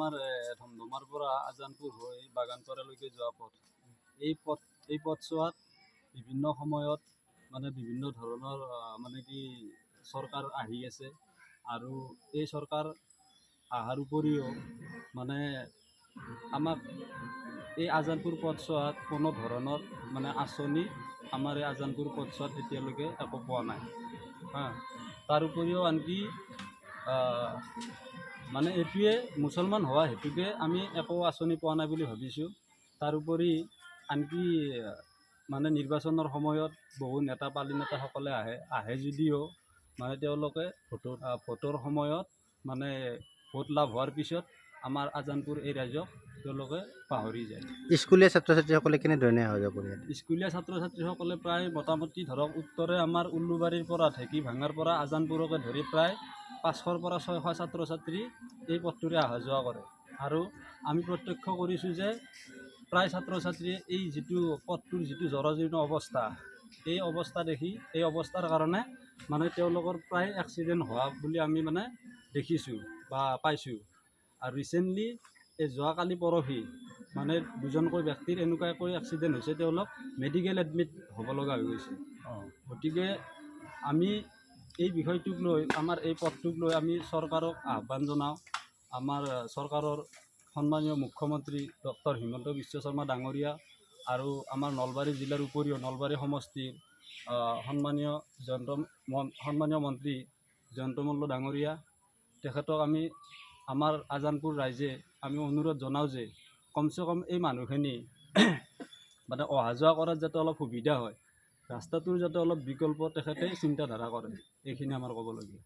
আমাৰ ধমধমাৰ পৰা আজানপুৰ হৈ বাগানপাৰালৈকে যোৱা পথ। এই পথছোৱাত বিভিন্ন সময়ত মানে বিভিন্ন ধৰণৰ মানে কি চৰকাৰ আহি আছে, আৰু এই চৰকাৰ অহাৰ উপৰিও মানে আমাক এই আজানপুৰ পথছোৱাত কোনো ধৰণৰ মানে আঁচনি আমাৰ এই আজানপুৰ পথছোৱাত এতিয়ালৈকে একো পোৱা নাই। তাৰ উপৰিও আনকি মানে এইটোৱে মুছলমান হোৱা হেতুকে আমি একো আঁচনি পোৱা নাই বুলি ভাবিছোঁ। তাৰোপৰি আনকি মানে নিৰ্বাচনৰ সময়ত বহু নেতা পালি নেতাসকলে আহে যদিও মানে তেওঁলোকে ভোটৰ সময়ত মানে ভোট লাভ হোৱাৰ পিছত আমাৰ আজানপুৰ এই ৰাইজক তেওঁলোকে পাহৰি যায়। স্কুলীয়া ছাত্ৰ ছাত্ৰীসকলে কেনেধৰণে অহা যোৱা কৰে? স্কুলীয়া ছাত্ৰ ছাত্ৰীসকলে প্ৰায় মোটামুটি ধৰক উত্তৰে আমাৰ উল্লুবাৰীৰ পৰা ঢেঁকী ভাঙাৰ পৰা আজানপুৰকে ধৰি প্ৰায় 500ৰ পৰা 600 ছাত্ৰ ছাত্ৰী এই পথটোৰে অহা যোৱা কৰে। আৰু আমি প্ৰত্যক্ষ কৰিছোঁ যে প্ৰায় ছাত্ৰ ছাত্ৰীয়ে এই যিটো পথটোৰ যিটো জৰাজীৰ্ণ অৱস্থা, এই অৱস্থা দেখি এই অৱস্থাৰ কাৰণে মানে তেওঁলোকৰ প্ৰায় এক্সিডেণ্ট হোৱা বুলি আমি মানে দেখিছোঁ বা পাইছোঁ। আৰু ৰিচেণ্টলি এই যোৱাকালি পৰহি মানে দুজনকৈ ব্যক্তিৰ এনেকুৱাকৈ এক্সিডেণ্ট হৈছে, তেওঁলোক মেডিকেল এডমিট হ'ব লগা হৈ গৈছে। গতিকে আমি এই বিষয়টোক লৈ আমাৰ এই পথটোক লৈ আমি চৰকাৰক আহ্বান জনাওঁ। আমাৰ চৰকাৰৰ সন্মানীয় মুখ্যমন্ত্ৰী ডক্টৰ হিমন্ত বিশ্ব শৰ্মা ডাঙৰীয়া আৰু আমাৰ নলবাৰী জিলাৰ উপৰিও নলবাৰী সমষ্টিৰ সন্মানীয় মন্ত্ৰী জয়ন্ত মল্ল ডাঙৰীয়া, তেখেতক আমি আমাৰ আজানপুৰ ৰাইজে আমি অনুৰোধ জনাওঁ যে কমচে কম এই মানুহখিনি মানে অহা যোৱা কৰাত যাতে অলপ সুবিধা হয়, ৰাস্তাটোৰ যাতে অলপ বিকল্প তেখেতে চিন্তাধাৰা কৰে। এইখিনি আমাৰ ক'বলগীয়া।